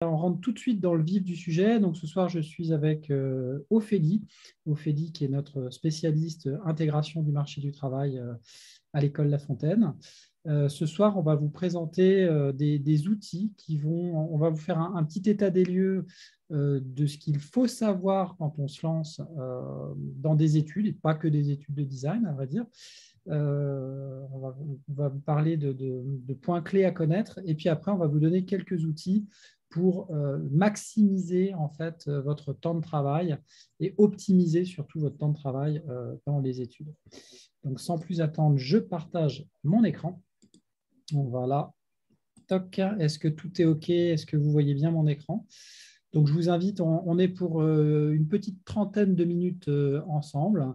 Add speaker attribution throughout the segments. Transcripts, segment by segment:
Speaker 1: On rentre tout de suite dans le vif du sujet. Donc, ce soir, je suis avec Ophélie. Ophélie, qui est notre spécialiste intégration du marché du travail à l'école La Fontaine. Ce soir, on va vous présenter des outils qui vont… On va vous faire un petit état des lieux de ce qu'il faut savoir quand on se lance dans des études, et pas que des études de design, à vrai dire. On va vous parler de points clés à connaître, et puis après, on va vous donner quelques outils pour maximiser en fait votre temps de travail et optimiser surtout votre temps de travail dans les études. Donc, sans plus attendre, je partage mon écran. Donc, voilà. Toc. Est-ce que tout est OK? Est-ce que vous voyez bien mon écran? Donc, je vous invite, on est pour une petite trentaine de minutes ensemble.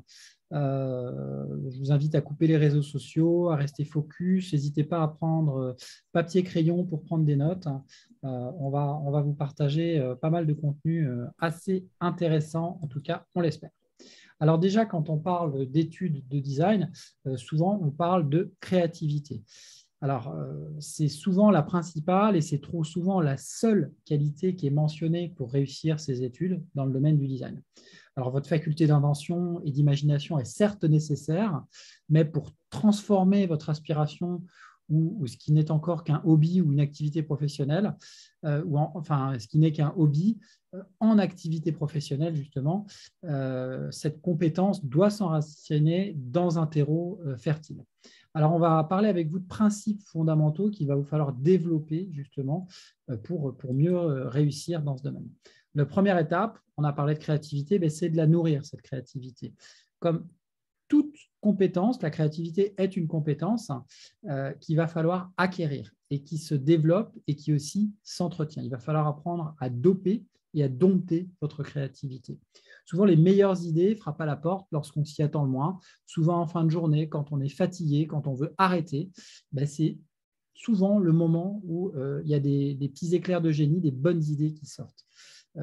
Speaker 1: Je vous invite à couper les réseaux sociaux, à rester focus. N'hésitez pas à prendre papier-crayon pour prendre des notes. On va vous partager pas mal de contenu assez intéressant, en tout cas, on l'espère. Alors déjà, quand on parle d'études de design, souvent on parle de créativité. Alors, c'est souvent la principale et c'est trop souvent la seule qualité qui est mentionnée pour réussir ces études dans le domaine du design. Alors, votre faculté d'invention et d'imagination est certes nécessaire, mais pour transformer votre aspiration ou ce qui n'est encore qu'un hobby ou une activité professionnelle, enfin, ce qui n'est qu'un hobby en activité professionnelle, justement, cette compétence doit s'enraciner dans un terreau fertile. Alors, on va parler avec vous de principes fondamentaux qu'il va vous falloir développer, justement, pour mieux réussir dans ce domaine. La première étape, on a parlé de créativité, c'est de la nourrir, cette créativité. Comme toute compétence, la créativité est une compétence qu'il va falloir acquérir et qui se développe et qui aussi s'entretient. Il va falloir apprendre à doper et à dompter votre créativité. Souvent, les meilleures idées frappent à la porte lorsqu'on s'y attend le moins. Souvent, en fin de journée, quand on est fatigué, quand on veut arrêter, c'est souvent le moment où il y a des petits éclairs de génie, des bonnes idées qui sortent.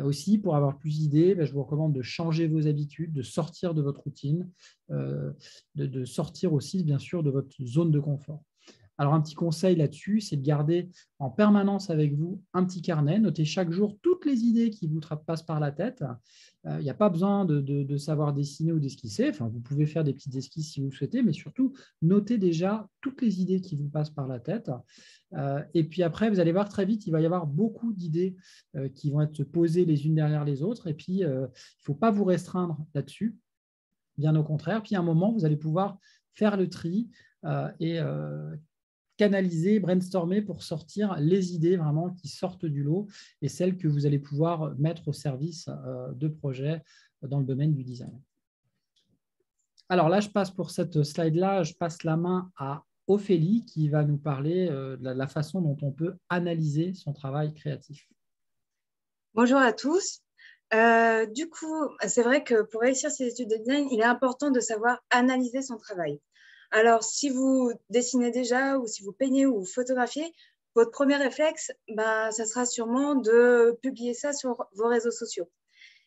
Speaker 1: Aussi, pour avoir plus d'idées, je vous recommande de changer vos habitudes, de sortir de votre routine, de sortir aussi, bien sûr, de votre zone de confort. Alors, un petit conseil là-dessus, c'est de garder en permanence avec vous un petit carnet. Notez chaque jour toutes les idées qui vous passent par la tête. Il n'y a pas besoin de savoir dessiner ou d'esquisser. Enfin, vous pouvez faire des petites esquisses si vous le souhaitez, mais surtout, notez déjà toutes les idées qui vous passent par la tête. Et puis après, vous allez voir très vite, il va y avoir beaucoup d'idées qui vont être posées les unes derrière les autres. Et puis, il ne faut pas vous restreindre là-dessus, bien au contraire. Puis, à un moment, vous allez pouvoir faire le tri et canaliser, brainstormer pour sortir les idées vraiment qui sortent du lot et celles que vous allez pouvoir mettre au service de projets dans le domaine du design. Alors là, je passe pour cette slide-là, je passe la main à Ophélie qui va nous parler de la façon dont on peut analyser son travail créatif.
Speaker 2: Bonjour à tous. Du coup, c'est vrai que pour réussir ces études de design, il est important de savoir analyser son travail. Alors, si vous dessinez déjà ou si vous peignez ou vous photographiez, votre premier réflexe, ça sera sûrement de publier ça sur vos réseaux sociaux.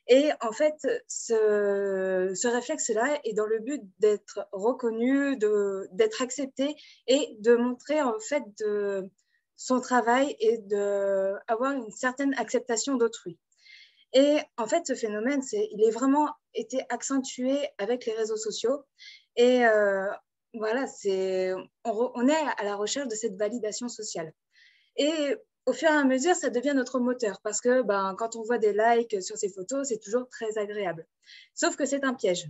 Speaker 2: Et en fait, ce réflexe-là est dans le but d'être reconnu, d'être accepté et de montrer en fait son travail et d'avoir une certaine acceptation d'autrui. Et en fait, ce phénomène, il est vraiment été accentué avec les réseaux sociaux. Et voilà, on est à la recherche de cette validation sociale. Et au fur et à mesure, ça devient notre moteur parce que quand on voit des likes sur ces photos, c'est toujours très agréable. Sauf que c'est un piège.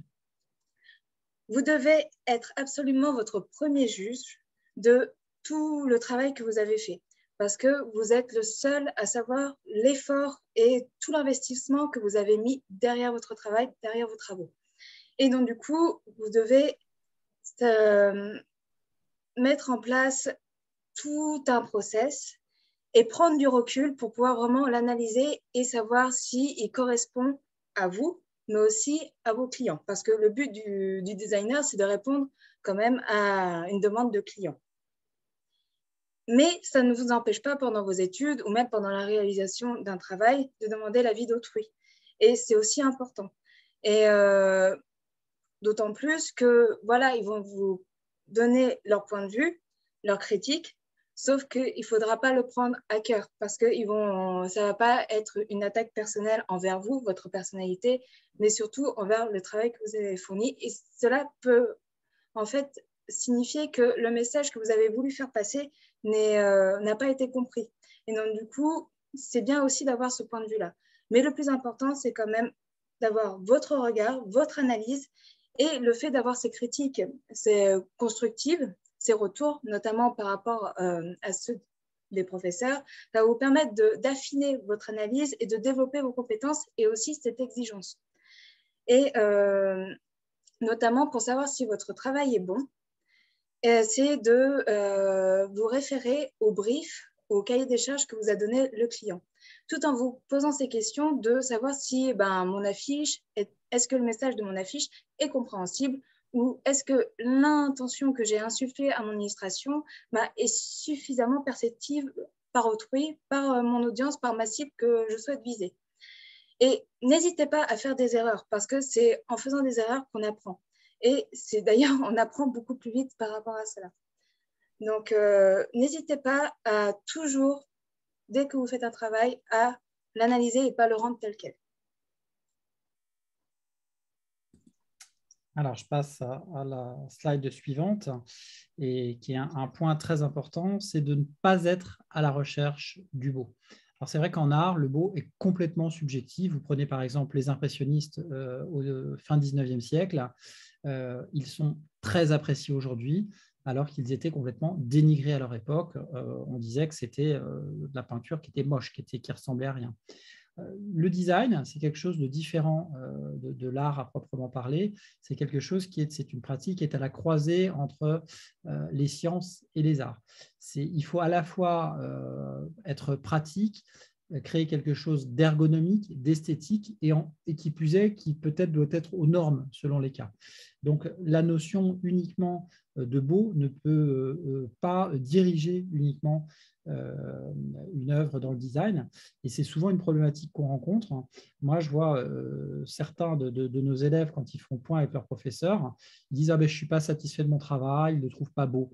Speaker 2: Vous devez être absolument votre premier juge de tout le travail que vous avez fait parce que vous êtes le seul à savoir l'effort et tout l'investissement que vous avez mis derrière votre travail, derrière vos travaux. Et donc, du coup, vous devez mettre en place tout un process et prendre du recul pour pouvoir vraiment l'analyser et savoir s'il correspond à vous, mais aussi à vos clients. Parce que le but du designer, c'est de répondre quand même à une demande de client. Mais ça ne vous empêche pas pendant vos études ou même pendant la réalisation d'un travail de demander l'avis d'autrui. Et c'est aussi important. Et d'autant plus que, voilà, ils vont vous donner leur point de vue, leur critique, Sauf qu'il ne faudra pas le prendre à cœur parce que ça ne va pas être une attaque personnelle envers vous, votre personnalité, mais surtout envers le travail que vous avez fourni. Et cela peut en fait signifier que le message que vous avez voulu faire passer n'a pas été compris. Et donc, du coup, c'est bien aussi d'avoir ce point de vue-là. Mais le plus important, c'est quand même d'avoir votre regard, votre analyse et le fait d'avoir ces critiques constructives, ces retours, notamment par rapport à ceux des professeurs, ça va vous permettre d'affiner votre analyse et de développer vos compétences et aussi cette exigence. Et notamment pour savoir si votre travail est bon, c'est de vous référer au brief, au cahier des charges que vous a donné le client, tout en vous posant ces questions de savoir si est-ce que le message de mon affiche est compréhensible ou est-ce que l'intention que j'ai insufflée à mon administration est suffisamment perceptive par autrui, par mon audience, par ma cible que je souhaite viser. Et n'hésitez pas à faire des erreurs parce que c'est en faisant des erreurs qu'on apprend. Et c'est d'ailleurs, on apprend beaucoup plus vite par rapport à cela. Donc, n'hésitez pas à toujours, dès que vous faites un travail, à l'analyser et pas le rendre tel quel.
Speaker 1: Alors, je passe à la slide suivante, et qui est un point très important, c'est de ne pas être à la recherche du beau. Alors, c'est vrai qu'en art, le beau est complètement subjectif. Vous prenez par exemple les impressionnistes au fin 19e siècle. Ils sont très appréciés aujourd'hui, alors qu'ils étaient complètement dénigrés à leur époque. On disait que c'était de la peinture qui était moche, qui ressemblait à rien. Le design, c'est quelque chose de différent de l'art à proprement parler. C'est quelque chose c'est une pratique qui est à la croisée entre les sciences et les arts. Il faut à la fois être pratique, créer quelque chose d'ergonomique, d'esthétique et qui plus est, qui peut-être doit être aux normes selon les cas. Donc, la notion uniquement de beau ne peut pas diriger uniquement une œuvre dans le design. Et c'est souvent une problématique qu'on rencontre. Moi, je vois certains de nos élèves, quand ils font point avec leur professeur, ils disent « Ah ben, je ne suis pas satisfait de mon travail, ils ne le trouvent pas beau ».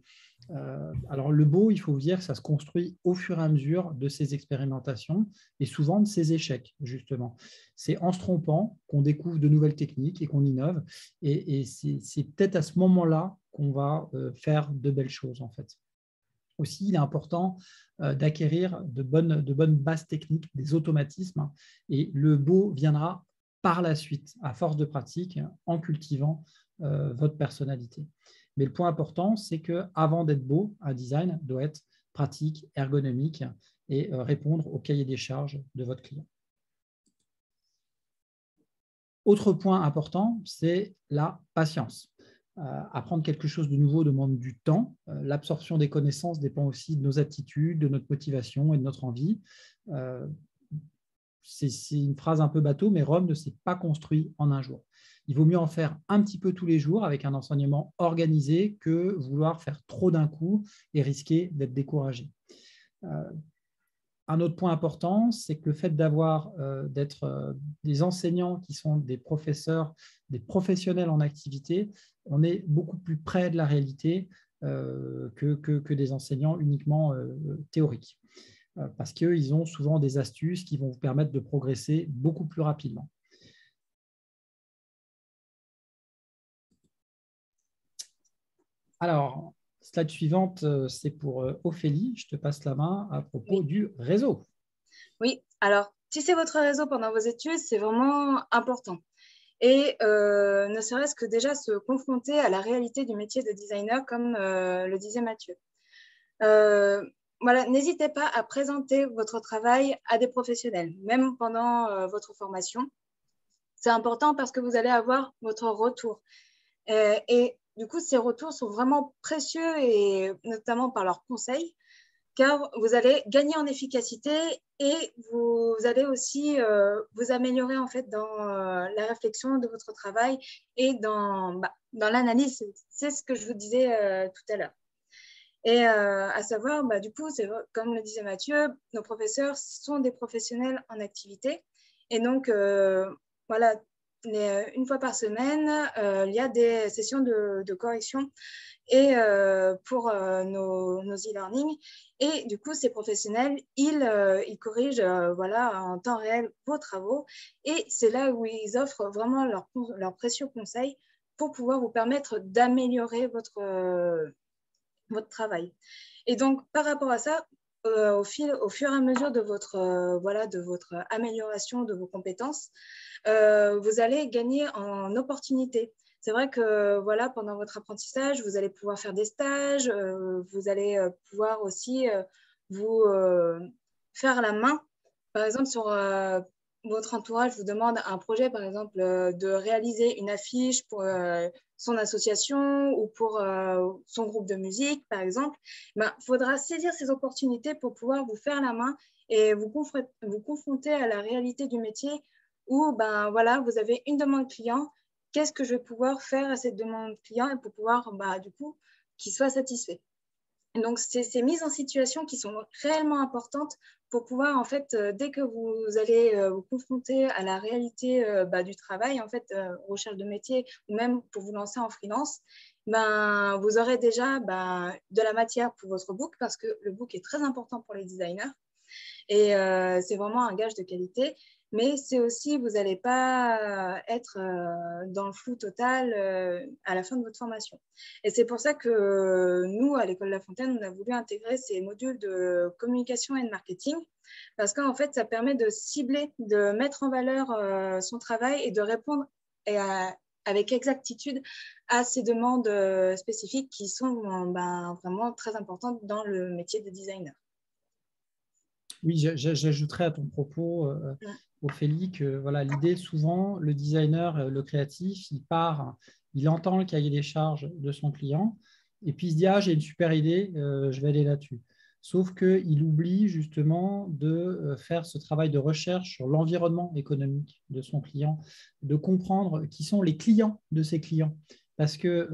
Speaker 1: Alors, le beau, il faut vous dire que ça se construit au fur et à mesure de ces expérimentations et souvent de ces échecs, justement. C'est en se trompant qu'on découvre de nouvelles techniques et qu'on innove. Et c'est peut-être à ce moment-là qu'on va faire de belles choses, en fait. Aussi, il est important d'acquérir de bonnes bases techniques, des automatismes. Et le beau viendra par la suite, à force de pratique, en cultivant votre personnalité. Mais le point important, c'est qu'avant d'être beau, un design doit être pratique, ergonomique et répondre au cahier des charges de votre client. Autre point important, c'est la patience. Apprendre quelque chose de nouveau demande du temps. L'absorption des connaissances dépend aussi de nos attitudes, de notre motivation et de notre envie. C'est une phrase un peu bateau, mais Rome ne s'est pas construit en un jour. Il vaut mieux en faire un petit peu tous les jours avec un enseignement organisé que vouloir faire trop d'un coup et risquer d'être découragé. Un autre point important, c'est que le fait d'être des enseignants qui sont des professeurs, des professionnels en activité, on est beaucoup plus près de la réalité que des enseignants uniquement théoriques. Parce qu'ils ont souvent des astuces qui vont vous permettre de progresser beaucoup plus rapidement. Alors, slide suivante, c'est pour Ophélie. Je te passe la main à propos du réseau.
Speaker 2: Oui, alors, tisser votre réseau pendant vos études, c'est vraiment important. Et ne serait-ce que déjà se confronter à la réalité du métier de designer, comme le disait Mathieu. Voilà, n'hésitez pas à présenter votre travail à des professionnels, même pendant votre formation. C'est important parce que vous allez avoir votre retour. Et du coup, ces retours sont vraiment précieux, et notamment par leurs conseils, car vous allez gagner en efficacité et vous allez aussi vous améliorer en fait dans la réflexion de votre travail et dans l'analyse. C'est ce que je vous disais tout à l'heure. Et à savoir, du coup, comme le disait Mathieu, nos professeurs sont des professionnels en activité. Et donc, voilà, une fois par semaine, il y a des sessions de correction. et pour nos e-learning. Et du coup, ces professionnels, ils corrigent voilà, en temps réel vos travaux. Et c'est là où ils offrent vraiment leurs précieux conseils pour pouvoir vous permettre d'améliorer votre travail. Et donc, par rapport à ça, au fur et à mesure de voilà, de votre amélioration de vos compétences, vous allez gagner en opportunités. C'est vrai que voilà, pendant votre apprentissage, vous allez pouvoir faire des stages, vous allez pouvoir aussi vous faire la main. Par exemple, sur votre entourage vous demande un projet, par exemple, de réaliser une affiche pour son association ou pour son groupe de musique, par exemple. Ben, faudra saisir ces opportunités pour pouvoir vous faire la main et vous confronter à la réalité du métier où ben, voilà, vous avez une demande client. Qu'est-ce que je vais pouvoir faire à cette demande client et pour pouvoir, bah, du coup, qu'il soit satisfait. Donc, c'est ces mises en situation qui sont réellement importantes pour pouvoir, en fait, dès que vous allez vous confronter à la réalité bah, du travail, en fait, recherche de métier, ou même pour vous lancer en freelance, ben, vous aurez déjà ben, de la matière pour votre book, parce que le book est très important pour les designers. Et c'est vraiment un gage de qualité. Mais c'est aussi, vous n'allez pas être dans le flou total à la fin de votre formation. Et c'est pour ça que nous, à l'École La Fontaine, on a voulu intégrer ces modules de communication et de marketing parce qu'en fait, ça permet de cibler, de mettre en valeur son travail et de répondre avec exactitude à ces demandes spécifiques qui sont ben, vraiment très importantes dans le métier de designer.
Speaker 1: Oui, j'ajouterais à ton propos, Ophélie, que voilà, l'idée, souvent, le designer, le créatif, il part, il entend le cahier des charges de son client, et puis il se dit, ah, j'ai une super idée, je vais aller là-dessus. Sauf qu'il oublie justement de faire ce travail de recherche sur l'environnement économique de son client, de comprendre qui sont les clients de ses clients. Parce que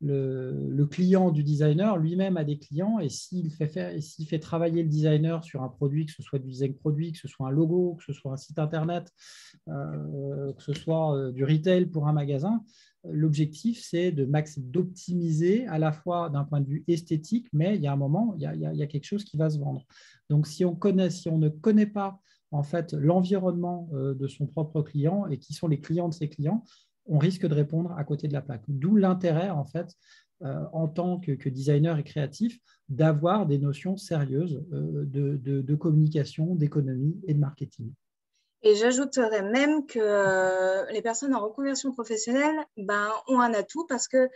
Speaker 1: le client du designer lui-même a des clients, et s'il fait travailler le designer sur un produit, que ce soit du design produit, que ce soit un logo, que ce soit un site internet, que ce soit du retail pour un magasin, l'objectif, c'est d'optimiser à la fois d'un point de vue esthétique, mais il y a un moment, il y a quelque chose qui va se vendre. Donc, si on ne connaît pas en fait l'environnement de son propre client et qui sont les clients de ses clients, on risque de répondre à côté de la plaque. D'où l'intérêt, en fait, en tant que designer et créatif, d'avoir des notions sérieuses de communication, d'économie et de marketing.
Speaker 2: Et j'ajouterais même que les personnes en reconversion professionnelle ben, ont un atout parce que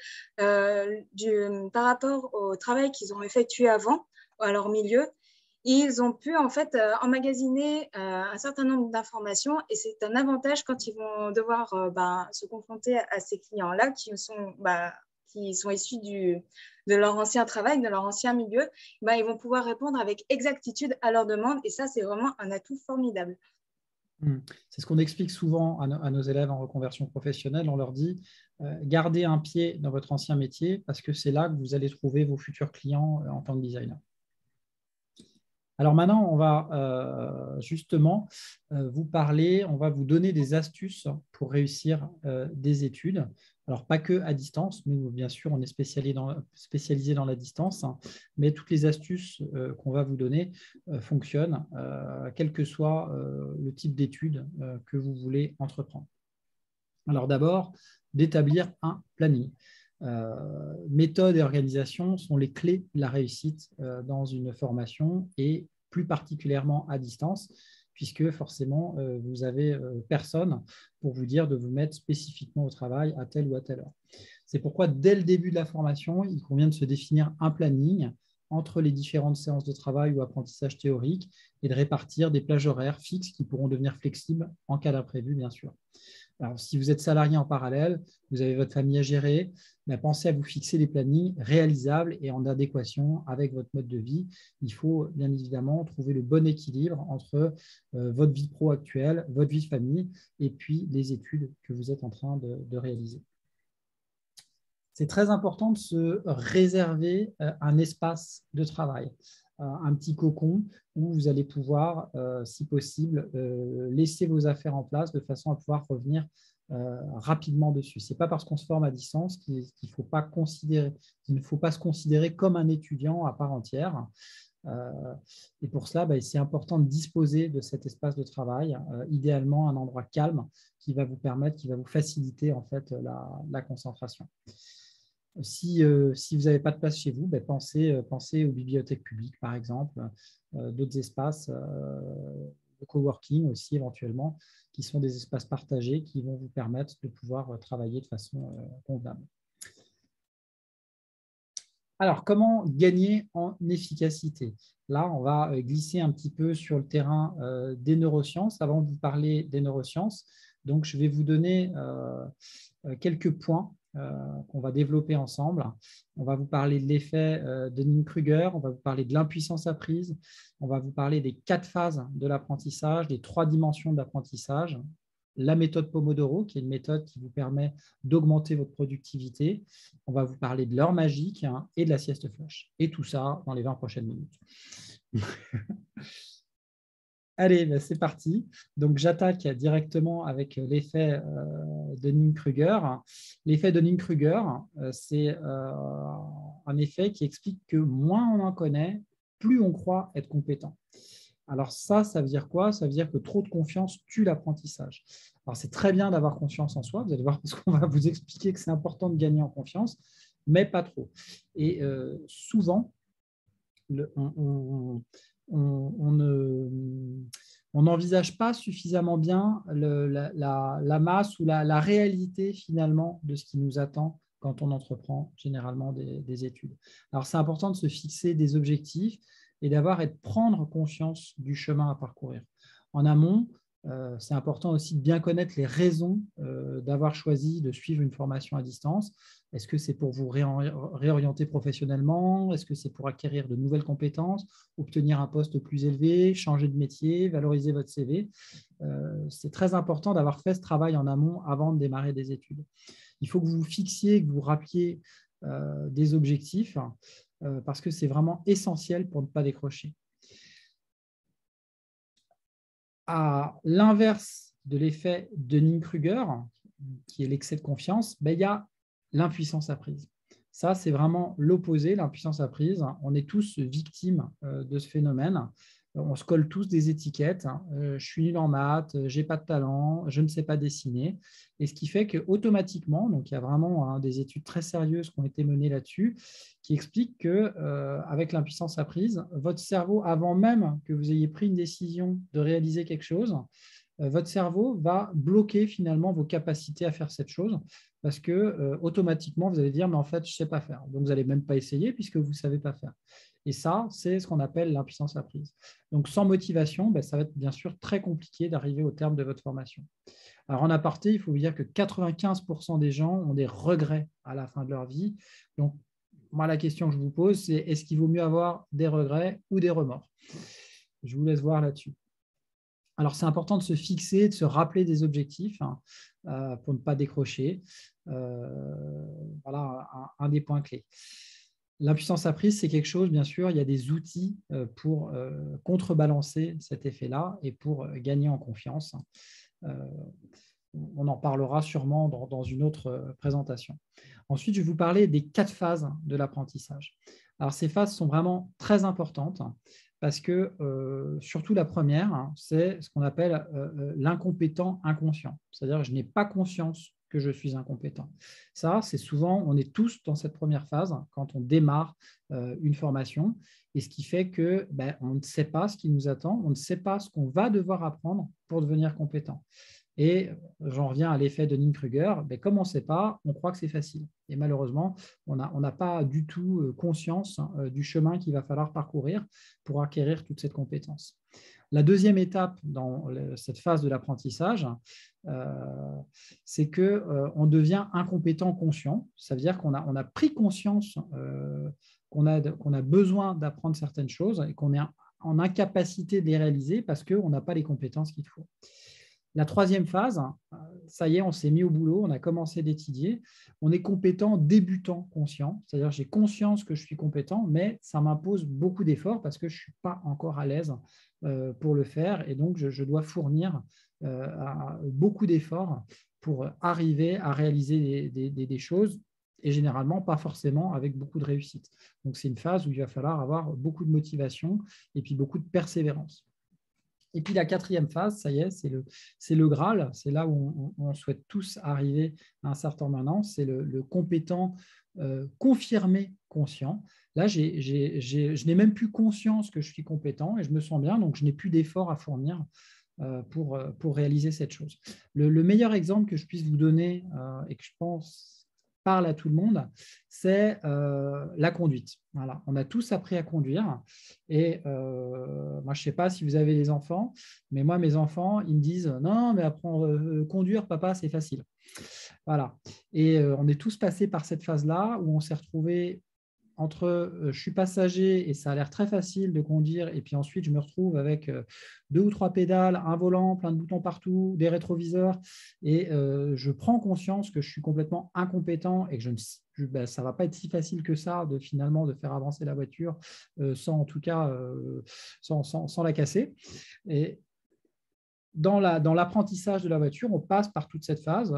Speaker 2: par rapport au travail qu'ils ont effectué avant, à leur milieu, ils ont pu en fait emmagasiner un certain nombre d'informations et c'est un avantage quand ils vont devoir ben, se confronter à ces clients-là qui sont issus de leur ancien travail, de leur ancien milieu. Ben, ils vont pouvoir répondre avec exactitude à leurs demandes et ça, c'est vraiment un atout formidable.
Speaker 1: C'est ce qu'on explique souvent à nos élèves en reconversion professionnelle. On leur dit, gardez un pied dans votre ancien métier parce que c'est là que vous allez trouver vos futurs clients en tant que designer. Alors maintenant, on va justement vous parler, on va vous donner des astuces pour réussir des études. Alors, pas que à distance. Nous, bien sûr, on est spécialisé dans la distance, hein, mais toutes les astuces qu'on va vous donner fonctionnent, quel que soit le type d'études que vous voulez entreprendre. Alors d'abord, d'établir un planning. Méthode et organisation sont les clés de la réussite dans une formation et plus particulièrement à distance, puisque forcément, vous n'avez personne pour vous dire de vous mettre spécifiquement au travail à telle ou à telle heure. C'est pourquoi, dès le début de la formation, il convient de se définir un planning entre les différentes séances de travail ou apprentissage théorique et de répartir des plages horaires fixes qui pourront devenir flexibles en cas d'imprévu, bien sûr. Alors, si vous êtes salarié en parallèle, vous avez votre famille à gérer, mais pensez à vous fixer des plannings réalisables et en adéquation avec votre mode de vie. Il faut bien évidemment trouver le bon équilibre entre votre vie pro actuelle, votre vie de famille et puis les études que vous êtes en train de réaliser. C'est très important de se réserver un espace de travail. un petit cocon où vous allez pouvoir, si possible, laisser vos affaires en place de façon à pouvoir revenir rapidement dessus. Ce n'est pas parce qu'on se forme à distance qu'il ne faut pas se considérer comme un étudiant à part entière. Et pour cela, c'est important de disposer de cet espace de travail, idéalement un endroit calme qui va vous permettre, qui va vous faciliter en fait la concentration. Si vous n'avez pas de place chez vous, pensez aux bibliothèques publiques, par exemple, d'autres espaces de coworking aussi éventuellement, qui sont des espaces partagés qui vont vous permettre de pouvoir travailler de façon convenable. Alors, comment gagner en efficacité? Là, on va glisser un petit peu sur le terrain des neurosciences. Avant de vous parler des neurosciences, donc je vais vous donner quelques points qu'on va développer ensemble. On va vous parler de l'effet de Dunning-Kruger, on va vous parler de l'impuissance apprise, on va vous parler des 4 phases de l'apprentissage, des 3 dimensions de l'apprentissage, la méthode Pomodoro, qui est une méthode qui vous permet d'augmenter votre productivité. On va vous parler de l'heure magique et de la sieste flash. Et tout ça dans les 20 prochaines minutes. Allez, c'est parti. Donc, j'attaque directement avec l'effet Dunning-Kruger. L'effet Dunning-Kruger, c'est un effet qui explique que moins on en connaît, plus on croit être compétent. Alors ça veut dire quoi? Ça veut dire que trop de confiance tue l'apprentissage. Alors c'est très bien d'avoir confiance en soi, vous allez voir, parce qu'on va vous expliquer que c'est important de gagner en confiance, mais pas trop. Et souvent, on n'envisage pas suffisamment bien la masse ou la réalité finalement de ce qui nous attend quand on entreprend généralement des études. Alors c'est important de se fixer des objectifs et prendre conscience du chemin à parcourir. En amont, c'est important aussi de bien connaître les raisons d'avoir choisi de suivre une formation à distance. Est-ce que c'est pour vous réorienter professionnellement? Est-ce que c'est pour acquérir de nouvelles compétences, obtenir un poste plus élevé, changer de métier, valoriser votre CV? C'est très important d'avoir fait ce travail en amont avant de démarrer des études. Il faut que vous vous fixiez, que vous rappeliez des objectifs, parce que c'est vraiment essentiel pour ne pas décrocher. À l'inverse de l'effet Dunning-Kruger, qui est l'excès de confiance, il y a l'impuissance apprise. Ça, c'est vraiment l'opposé, l'impuissance apprise. On est tous victimes de ce phénomène. On se colle tous des étiquettes. Je suis nul en maths, je n'ai pas de talent, je ne sais pas dessiner. Et ce qui fait qu'automatiquement, donc il y a vraiment des études très sérieuses qui ont été menées là-dessus, qui expliquent qu'avec l'impuissance apprise, votre cerveau, avant même que vous ayez pris une décision de réaliser quelque chose, votre cerveau va bloquer finalement vos capacités à faire cette chose parce que automatiquement, vous allez dire, mais en fait, je ne sais pas faire. Donc, vous n'allez même pas essayer puisque vous ne savez pas faire. Et ça, c'est ce qu'on appelle l'impuissance apprise. Donc, sans motivation, ça va être bien sûr très compliqué d'arriver au terme de votre formation. Alors, en aparté, il faut vous dire que 95% des gens ont des regrets à la fin de leur vie. Donc, moi, la question que je vous pose, c'est est-ce qu'il vaut mieux avoir des regrets ou des remords? Je vous laisse voir là-dessus. Alors, c'est important de se fixer, de se rappeler des objectifs pour ne pas décrocher. Voilà un des points clés. L'impuissance apprise, c'est quelque chose, bien sûr, il y a des outils pour contrebalancer cet effet-là et pour gagner en confiance. On en parlera sûrement dans une autre présentation. Ensuite, je vais vous parler des 4 phases de l'apprentissage. Alors, ces phases sont vraiment très importantes parce que, surtout la première, c'est ce qu'on appelle l'incompétent inconscient. C'est-à-dire que je n'ai pas conscience que je suis incompétent. Ça, c'est souvent, on est tous dans cette première phase quand on démarre une formation, et ce qui fait que on ne sait pas ce qui nous attend, on ne sait pas ce qu'on va devoir apprendre pour devenir compétent. Et j'en reviens à l'effet de Dunning-Kruger, comme on ne sait pas, on croit que c'est facile. Et malheureusement, on n'a pas du tout conscience du chemin qu'il va falloir parcourir pour acquérir toute cette compétence. La deuxième étape dans cette phase de l'apprentissage, c'est qu'on devient incompétent conscient. Ça veut dire qu'on a pris conscience qu'on a besoin d'apprendre certaines choses et qu'on est en incapacité de les réaliser parce qu'on n'a pas les compétences qu'il faut. La troisième phase, ça y est, on s'est mis au boulot, on a commencé d'étudier. On est compétent, débutant, conscient. C'est-à-dire j'ai conscience que je suis compétent, mais ça m'impose beaucoup d'efforts parce que je ne suis pas encore à l'aise pour le faire. Et donc, je dois fournir beaucoup d'efforts pour arriver à réaliser des choses et généralement pas forcément avec beaucoup de réussite. Donc, c'est une phase où il va falloir avoir beaucoup de motivation et puis beaucoup de persévérance. Et puis la quatrième phase, ça y est, c'est le Graal, c'est là où on souhaite tous arriver à un certain moment, c'est le compétent confirmé conscient. Là, je n'ai même plus conscience que je suis compétent et je me sens bien, donc je n'ai plus d'efforts à fournir pour réaliser cette chose. Le meilleur exemple que je puisse vous donner et que je pense parle à tout le monde, c'est la conduite. Voilà. On a tous appris à conduire et moi, je ne sais pas si vous avez des enfants, mais moi, mes enfants, ils me disent « Non, mais apprendre conduire, papa, c'est facile. » Voilà. Et on est tous passés par cette phase-là où on s'est retrouvés entre je suis passager et ça a l'air très facile de conduire et puis ensuite je me retrouve avec 2 ou 3 pédales, un volant, plein de boutons partout, des rétroviseurs et je prends conscience que je suis complètement incompétent et que ça ne va pas être si facile que ça finalement de faire avancer la voiture sans en tout cas sans la casser. Et dans l'apprentissage de la voiture, on passe par toute cette phase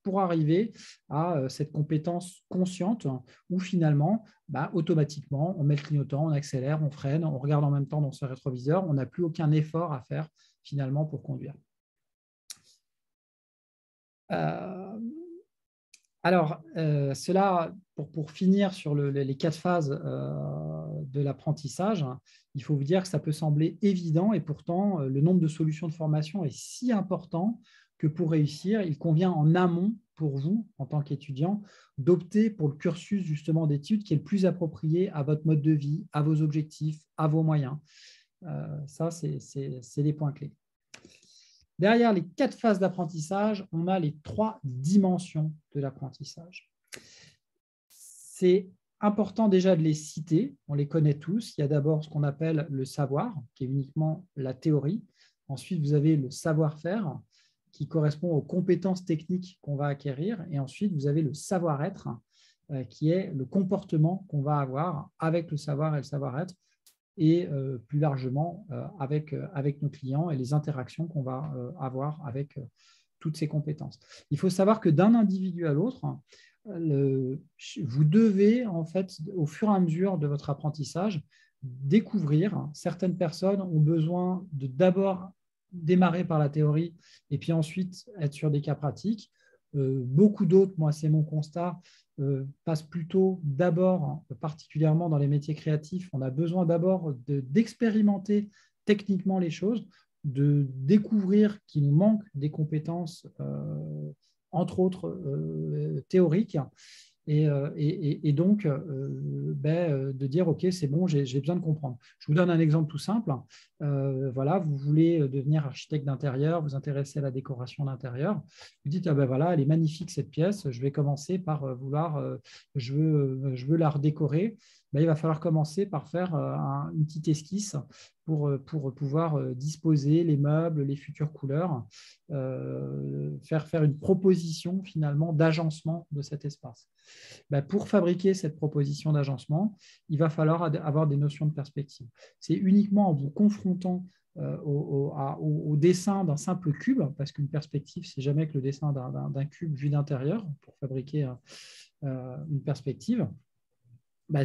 Speaker 1: pour arriver à cette compétence consciente où finalement, automatiquement, on met le clignotant, on accélère, on freine, on regarde en même temps dans ce rétroviseur, on n'a plus aucun effort à faire finalement pour conduire. Cela, pour finir sur les 4 phases de l'apprentissage, il faut vous dire que ça peut sembler évident et pourtant, le nombre de solutions de formation est si important que pour réussir, il convient en amont pour vous, en tant qu'étudiant, d'opter pour le cursus justement d'études qui est le plus approprié à votre mode de vie, à vos objectifs, à vos moyens. Ça, c'est des points clés. Derrière les 4 phases d'apprentissage, on a les 3 dimensions de l'apprentissage. C'est important déjà de les citer, on les connaît tous. Il y a d'abord ce qu'on appelle le savoir, qui est uniquement la théorie. Ensuite, vous avez le savoir-faire, qui correspond aux compétences techniques qu'on va acquérir. Et ensuite, vous avez le savoir-être, qui est le comportement qu'on va avoir avec le savoir et le savoir-être, et plus largement avec nos clients et les interactions qu'on va avoir avec toutes ces compétences. Il faut savoir que d'un individu à l'autre, vous devez, en fait, au fur et à mesure de votre apprentissage, découvrir. Certaines personnes ont besoin de d'abord démarrer par la théorie et puis ensuite être sur des cas pratiques. Beaucoup d'autres, moi c'est mon constat, passent plutôt d'abord, particulièrement dans les métiers créatifs, on a besoin d'abord d'expérimenter techniquement les choses, de découvrir qu'il nous manque des compétences, entre autres théoriques, et donc de dire ok, c'est bon, j'ai besoin de comprendre. Je vous donne un exemple tout simple. Voilà, vous voulez devenir architecte d'intérieur, vous intéressez à la décoration d'intérieur, vous dites voilà, elle est magnifique cette pièce, je vais commencer par je veux la redécorer. Il va falloir commencer par faire une petite esquisse pour pouvoir disposer les meubles, les futures couleurs, faire une proposition finalement d'agencement de cet espace. Pour fabriquer cette proposition d'agencement, il va falloir avoir des notions de perspective. C'est uniquement en vous confrontant au dessin d'un simple cube, parce qu'une perspective, c'est jamais que le dessin d'un cube vu d'intérieur pour fabriquer une perspective.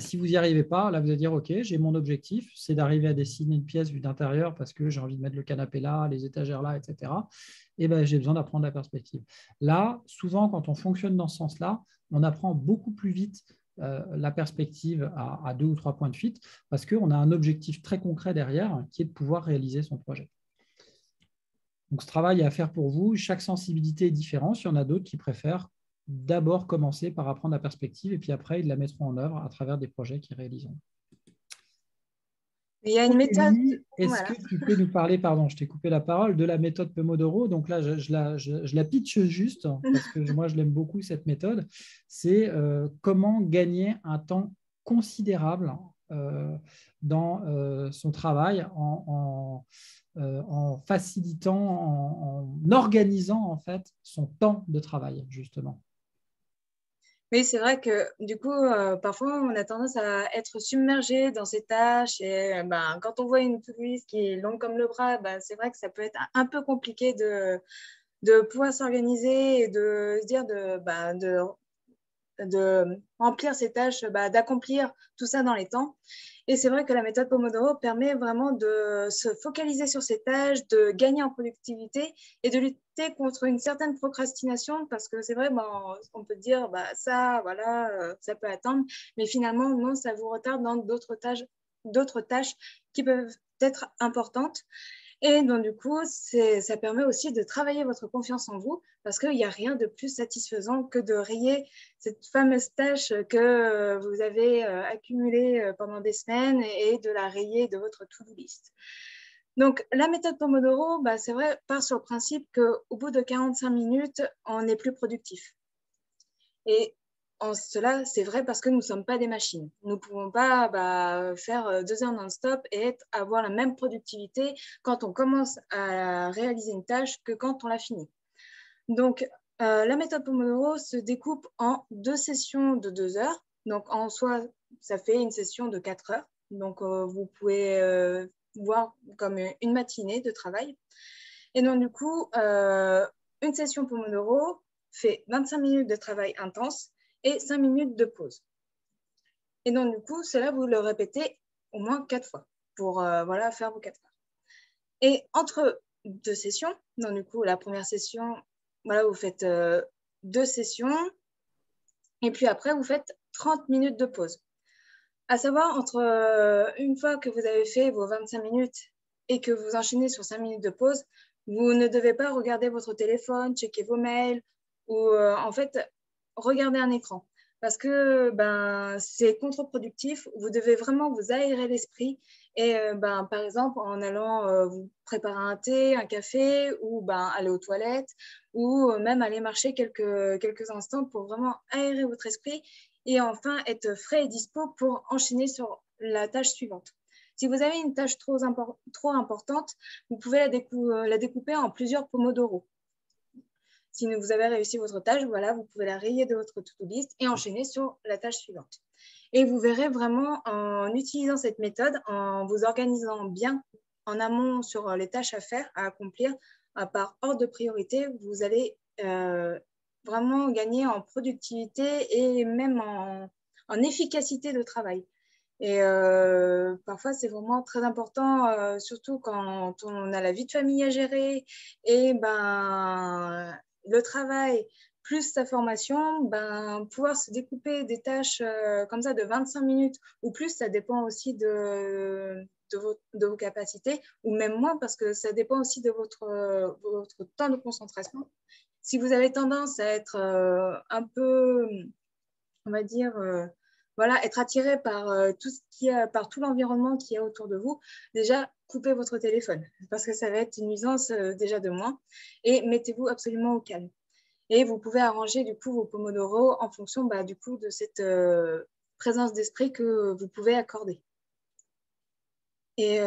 Speaker 1: Si vous n'y arrivez pas, là, vous allez dire, OK, j'ai mon objectif, c'est d'arriver à dessiner une pièce vue d'intérieur parce que j'ai envie de mettre le canapé là, les étagères là, etc. Et j'ai besoin d'apprendre la perspective. Là, souvent, quand on fonctionne dans ce sens-là, on apprend beaucoup plus vite la perspective à 2 ou 3 points de fuite parce qu'on a un objectif très concret derrière qui est de pouvoir réaliser son projet. Donc, ce travail est à faire pour vous. Chaque sensibilité est différente. Il y en a d'autres qui préfèrent d'abord commencer par apprendre la perspective et puis après, ils la mettront en œuvre à travers des projets qu'ils réaliseront.
Speaker 2: Il y a une méthode.
Speaker 1: Est-ce que tu peux nous parler, pardon, je t'ai coupé la parole, de la méthode Pomodoro? Donc là, je la pitch juste parce que moi, je l'aime beaucoup, cette méthode. C'est comment gagner un temps considérable dans son travail en facilitant, en organisant en fait son temps de travail, justement.
Speaker 2: Oui, c'est vrai que du coup, parfois, on a tendance à être submergé dans ces tâches. Et quand on voit une to-do list qui est longue comme le bras, c'est vrai que ça peut être un peu compliqué de pouvoir s'organiser et de se dire de remplir ces tâches, d'accomplir tout ça dans les temps. Et c'est vrai que la méthode Pomodoro permet vraiment de se focaliser sur ces tâches, de gagner en productivité et de lutter contre une certaine procrastination parce que c'est vrai, on peut dire ça, voilà, ça peut attendre, mais finalement, non, ça vous retarde dans d'autres tâches qui peuvent être importantes. Et donc, du coup, ça permet aussi de travailler votre confiance en vous parce qu'il n'y a rien de plus satisfaisant que de rayer cette fameuse tâche que vous avez accumulée pendant des semaines et de la rayer de votre to-do list. Donc, la méthode Pomodoro, c'est vrai, part sur le principe qu'au bout de 45 minutes, on est plus productif. Et en cela, c'est vrai parce que nous ne sommes pas des machines. Nous ne pouvons pas faire 2 heures non-stop et avoir la même productivité quand on commence à réaliser une tâche que quand on l'a finie. Donc, la méthode Pomodoro se découpe en 2 sessions de 2 heures. Donc, en soi, ça fait une session de 4 heures. Donc, vous pouvez voir comme une matinée de travail. Et donc, du coup, une session Pomodoro fait 25 minutes de travail intense et 5 minutes de pause. Et donc, du coup, cela, vous le répétez au moins 4 fois pour faire vos 4 heures. Et entre 2 sessions, donc du coup, la première session, vous faites 2 sessions et puis après, vous faites 30 minutes de pause. À savoir, entre une fois que vous avez fait vos 25 minutes et que vous enchaînez sur 5 minutes de pause, vous ne devez pas regarder votre téléphone, checker vos mails ou en fait, regarder un écran. Parce que c'est contre-productif. Vous devez vraiment vous aérer l'esprit. Et par exemple, en allant vous préparer un thé, un café, ou aller aux toilettes, ou même aller marcher quelques instants pour vraiment aérer votre esprit et enfin être frais et dispo pour enchaîner sur la tâche suivante. Si vous avez une tâche trop importante, vous pouvez la découper en plusieurs pomodoro. Si vous avez réussi votre tâche, vous pouvez la rayer de votre to-do list et enchaîner sur la tâche suivante. Et vous verrez vraiment en utilisant cette méthode, en vous organisant bien en amont sur les tâches à faire, à accomplir, par ordre de priorité, vous allez vraiment gagner en productivité et même en efficacité de travail. Et parfois, c'est vraiment très important, surtout quand on a la vie de famille à gérer et le travail plus sa formation, pouvoir se découper des tâches comme ça de 25 minutes ou plus, ça dépend aussi de vos capacités, ou même moins parce que ça dépend aussi de votre temps de concentration. Si vous avez tendance à être un peu, on va dire, être attiré par par tout l'environnement qui est autour de vous, déjà, coupez votre téléphone parce que ça va être une nuisance déjà de moins et mettez-vous absolument au calme. Et vous pouvez arranger du coup vos pomodoro en fonction du coup de cette présence d'esprit que vous pouvez accorder. Et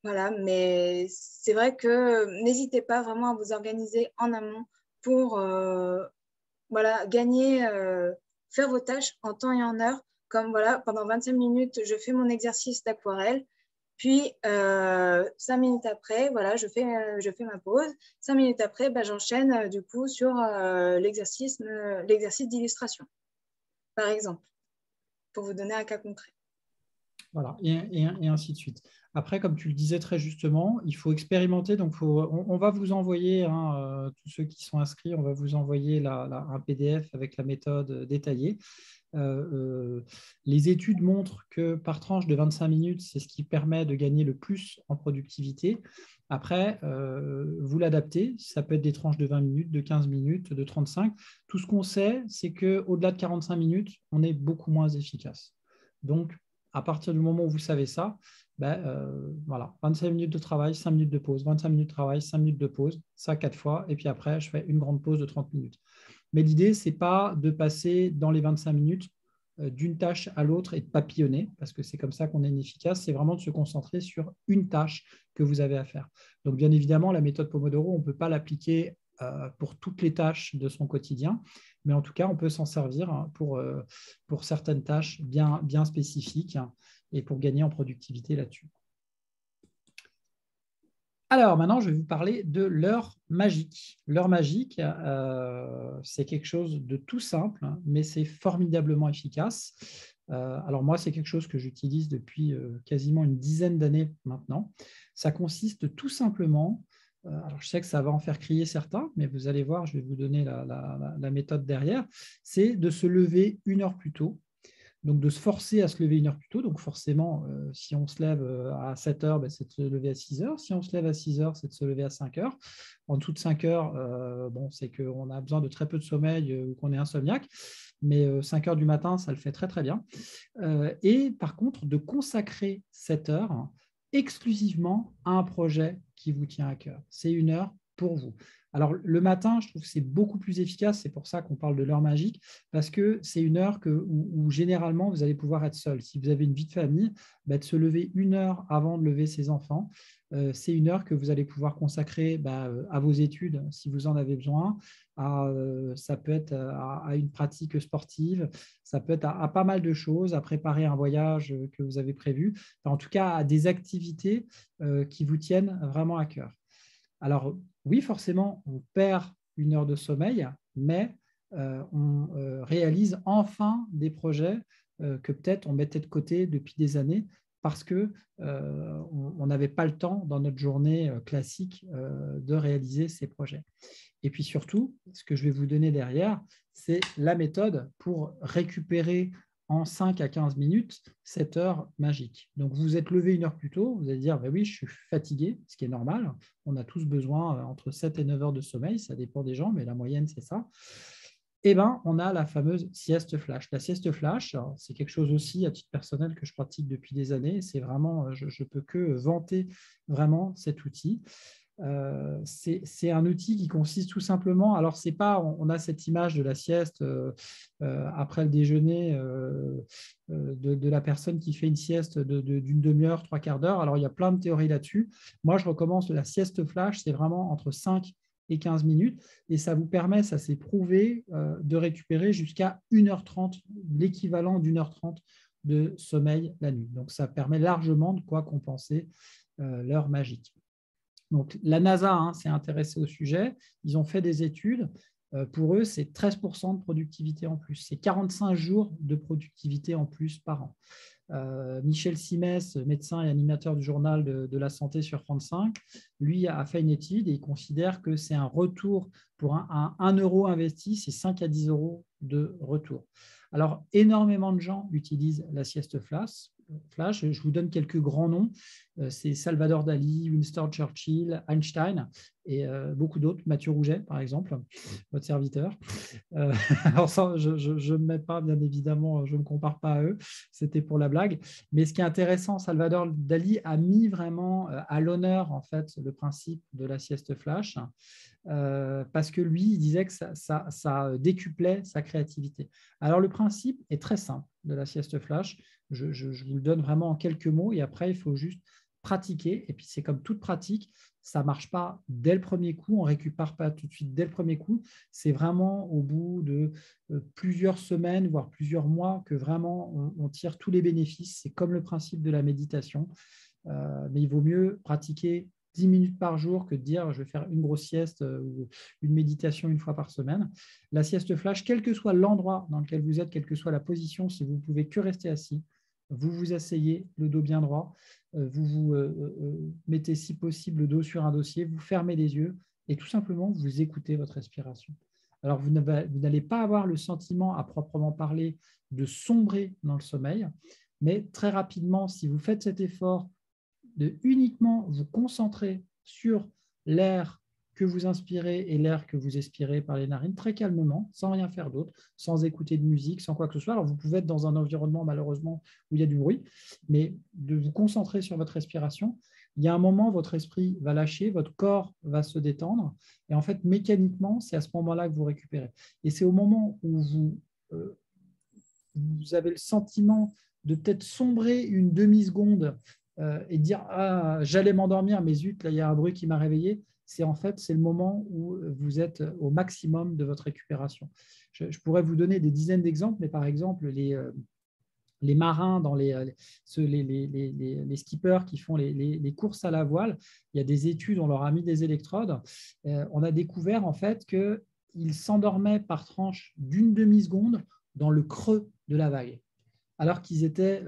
Speaker 2: voilà, mais c'est vrai que n'hésitez pas vraiment à vous organiser en amont pour gagner, faire vos tâches en temps et en heure. Comme pendant 25 minutes, je fais mon exercice d'aquarelle. Puis, 5 minutes après, je fais ma pause. 5 minutes après, j'enchaîne du coup sur l'exercice d'illustration, par exemple, pour vous donner un cas concret.
Speaker 1: Voilà, et ainsi de suite. Après, comme tu le disais très justement, il faut expérimenter. Donc, on va vous envoyer, tous ceux qui sont inscrits, on va vous envoyer un PDF avec la méthode détaillée. Les études montrent que par tranche de 25 minutes, c'est ce qui permet de gagner le plus en productivité. Après, vous l'adaptez. Ça peut être des tranches de 20 minutes, de 15 minutes, de 35. Tout ce qu'on sait, c'est qu'au-delà de 45 minutes, on est beaucoup moins efficace. Donc, à partir du moment où vous savez ça, 25 minutes de travail, 5 minutes de pause, 25 minutes de travail, 5 minutes de pause, ça 4 fois, et puis après, je fais une grande pause de 30 minutes. Mais l'idée, ce n'est pas de passer dans les 25 minutes d'une tâche à l'autre et de papillonner, parce que c'est comme ça qu'on est inefficace, c'est vraiment de se concentrer sur une tâche que vous avez à faire. Donc, bien évidemment, la méthode Pomodoro, on ne peut pas l'appliquer pour toutes les tâches de son quotidien, mais en tout cas, on peut s'en servir pour certaines tâches bien spécifiques et pour gagner en productivité là-dessus. Alors, maintenant, je vais vous parler de l'heure magique. L'heure magique, c'est quelque chose de tout simple, mais c'est formidablement efficace. Alors, moi, c'est quelque chose que j'utilise depuis quasiment une dizaine d'années maintenant. Ça consiste tout simplement, alors je sais que ça va en faire crier certains, mais vous allez voir, je vais vous donner la méthode derrière, c'est de se lever 1 heure plus tôt. Donc, de se forcer à se lever 1 heure plus tôt. Donc, forcément, si on se lève à 7 heures, ben, c'est de se lever à 6 heures. Si on se lève à 6 heures, c'est de se lever à 5 heures. En dessous de 5 heures, c'est qu'on a besoin de très peu de sommeil ou qu'on est insomniaque. Mais 5 heures du matin, ça le fait très, très bien. Et par contre, de consacrer 7 heures exclusivement à un projet qui vous tient à cœur. C'est 1 heure pour vous. Alors, le matin, je trouve que c'est beaucoup plus efficace. C'est pour ça qu'on parle de l'heure magique, parce que c'est 1 heure où généralement, vous allez pouvoir être seul. Si vous avez une vie de famille, de se lever 1 heure avant de lever ses enfants, c'est 1 heure que vous allez pouvoir consacrer à vos études, si vous en avez besoin. Ça peut être à une pratique sportive, ça peut être à pas mal de choses, à préparer un voyage que vous avez prévu, enfin, en tout cas à des activités qui vous tiennent vraiment à cœur. Alors oui, forcément, on perd 1 heure de sommeil, mais on réalise enfin des projets que peut-être on mettait de côté depuis des années parce qu'on n'avait pas le temps dans notre journée classique de réaliser ces projets. Et puis surtout, ce que je vais vous donner derrière, c'est la méthode pour récupérer en 5 à 15 minutes cette heure magique. Donc, vous vous êtes levé 1 heure plus tôt, vous allez dire, oui, je suis fatigué, ce qui est normal. On a tous besoin entre 7 et 9 heures de sommeil, ça dépend des gens, mais la moyenne, c'est ça. Eh bien, on a la fameuse sieste flash. La sieste flash, c'est quelque chose aussi à titre personnel que je pratique depuis des années. C'est vraiment, je ne peux que vanter vraiment cet outil. C'est un outil qui consiste tout simplement, alors c'est pas, on a cette image de la sieste après le déjeuner de la personne qui fait une sieste d'une demi-heure, 3/4 d'heure. Alors il y a plein de théories là-dessus. Moi je recommence la sieste flash, c'est vraiment entre 5 et 15 minutes et ça vous permet, ça s'est prouvé, de récupérer jusqu'à 1h30, l'équivalent d'1h30 de sommeil la nuit. Donc ça permet largement de quoi compenser l'heure magique. Donc, la NASA s'est intéressée au sujet. Ils ont fait des études. Pour eux, c'est 13% de productivité en plus. C'est 45 jours de productivité en plus par an. Michel Simès, médecin et animateur du journal de la santé sur France 5, lui a fait une étude et il considère que c'est un retour pour un euro investi, c'est 5 à 10 euros de retour. Alors, énormément de gens utilisent la sieste flash. Je vous donne quelques grands noms. C'est Salvador Dali, Winston Churchill, Einstein et beaucoup d'autres. Mathieu Rouget, par exemple, votre serviteur. Alors ça, je ne me mets pas, bien évidemment, je ne me compare pas à eux. C'était pour la blague. Mais ce qui est intéressant, Salvador Dali a mis vraiment à l'honneur, en fait, le principe de la sieste flash. Parce que lui, il disait que ça décuplait sa créativité. Alors, le principe est très simple de la sieste flash. Je vous le donne vraiment en quelques mots et après, il faut juste pratiquer. Et puis, c'est comme toute pratique, ça ne marche pas dès le premier coup, on ne récupère pas tout de suite dès le premier coup. C'est vraiment au bout de plusieurs semaines, voire plusieurs mois, que vraiment on tire tous les bénéfices. C'est comme le principe de la méditation. Mais il vaut mieux pratiquer 10 minutes par jour que de dire je vais faire une grosse sieste ou une méditation 1 fois par semaine. La sieste flash, quel que soit l'endroit dans lequel vous êtes, quelle que soit la position, si vous ne pouvez que rester assis, vous vous asseyez, le dos bien droit, vous vous mettez si possible le dos sur un dossier, vous fermez les yeux et tout simplement vous écoutez votre respiration. Alors vous n'allez pas avoir le sentiment à proprement parler de sombrer dans le sommeil, mais très rapidement, si vous faites cet effort de uniquement vous concentrer sur l'air que vous inspirez et l'air que vous expirez par les narines, très calmement, sans rien faire d'autre, sans écouter de musique, sans quoi que ce soit. Alors, vous pouvez être dans un environnement, malheureusement, où il y a du bruit, mais de vous concentrer sur votre respiration. Il y a un moment, votre esprit va lâcher, votre corps va se détendre, et en fait, mécaniquement, c'est à ce moment-là que vous récupérez. Et c'est au moment où vous vous avez le sentiment de peut-être sombrer une demi-seconde et dire « Ah, j'allais m'endormir, mais zut, là, il y a un bruit qui m'a réveillé », c'est le moment où vous êtes au maximum de votre récupération. Je pourrais vous donner des dizaines d'exemples, mais par exemple, les marins, les skippers qui font les courses à la voile, il y a des études, on leur a mis des électrodes. On a découvert en fait qu'ils s'endormaient par tranche d'une demi-seconde dans le creux de la vague, alors qu'ils étaient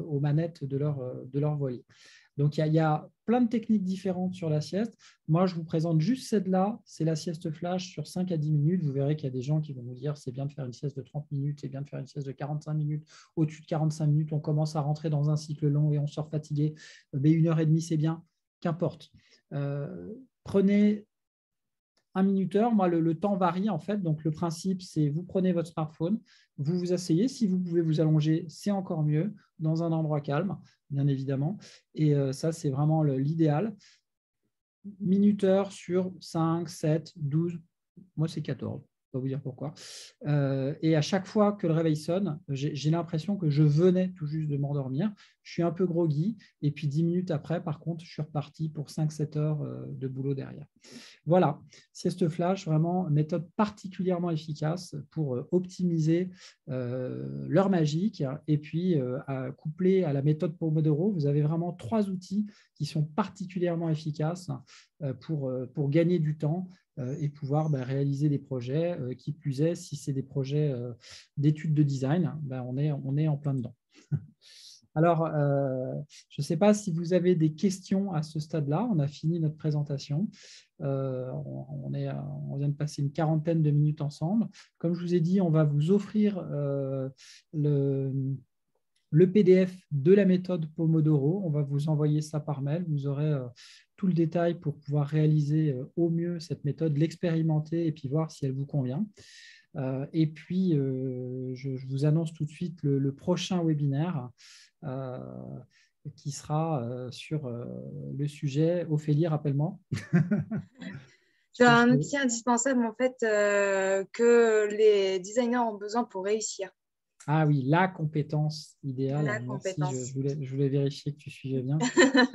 Speaker 1: aux manettes de leur voilier. Donc, il y a plein de techniques différentes sur la sieste. Moi, je vous présente juste celle-là. C'est la sieste flash sur 5 à 10 minutes. Vous verrez qu'il y a des gens qui vont vous dire c'est bien de faire une sieste de 30 minutes, c'est bien de faire une sieste de 45 minutes. Au-dessus de 45 minutes, on commence à rentrer dans un cycle long et on sort fatigué. Mais 1 heure et demie, c'est bien. Qu'importe. Prenez un minuteur. Moi, le temps varie en fait. Donc, le principe, c'est vous prenez votre smartphone, vous vous asseyez. Si vous pouvez vous allonger, c'est encore mieux, dans un endroit calme, bien évidemment. Et ça, c'est vraiment l'idéal. Minuteur sur 5, 7, 12, moi, c'est 14. Je ne vais pas vous dire pourquoi. Et à chaque fois que le réveil sonne, j'ai l'impression que je venais tout juste de m'endormir. Je suis un peu groggy. Et puis 10 minutes après, par contre, je suis reparti pour 5-7 heures de boulot derrière. Voilà, sieste flash, vraiment méthode particulièrement efficace pour optimiser l'heure magique. Et puis, couplé à la méthode Pomodoro, vous avez vraiment 3 outils qui sont particulièrement efficaces pour gagner du temps et pouvoir réaliser des projets. Qui plus est, si c'est des projets d'études de design, on est en plein dedans. Alors, je ne sais pas si vous avez des questions à ce stade-là. On a fini notre présentation. On vient de passer une 40aine de minutes ensemble. Comme je vous ai dit, on va vous offrir le PDF de la méthode Pomodoro. On va vous envoyer ça par mail. Vous aurez tout le détail pour pouvoir réaliser au mieux cette méthode, l'expérimenter et puis voir si elle vous convient. Et puis, je vous annonce tout de suite le prochain webinaire qui sera sur le sujet. Ophélie, rappelle-moi.
Speaker 2: C'est un outil indispensable en fait que les designers ont besoin pour réussir.
Speaker 1: Ah oui, la compétence idéale.
Speaker 2: La
Speaker 1: Merci,
Speaker 2: compétence.
Speaker 1: je voulais vérifier que tu suivais bien.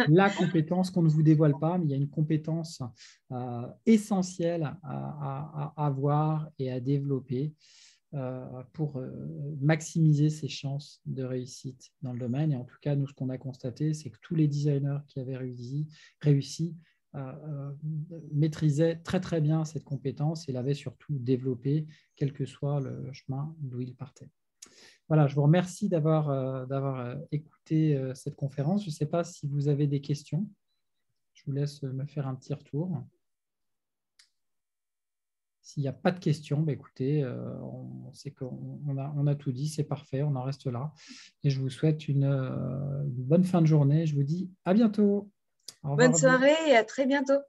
Speaker 1: La compétence qu'on ne vous dévoile pas, mais il y a une compétence essentielle à avoir et à développer pour maximiser ses chances de réussite dans le domaine. Et en tout cas, nous, ce qu'on a constaté, c'est que tous les designers qui avaient réussi maîtrisaient très, très bien cette compétence et l'avaient surtout développée, quel que soit le chemin d'où ils partaient. Voilà, je vous remercie d'avoir écouté cette conférence. Je ne sais pas si vous avez des questions. Je vous laisse me faire un petit retour. S'il n'y a pas de questions, écoutez, on sait qu'on a tout dit, c'est parfait, on en reste là. Et je vous souhaite une bonne fin de journée. Je vous dis à bientôt. Au revoir.
Speaker 2: Bonne soirée et à très bientôt.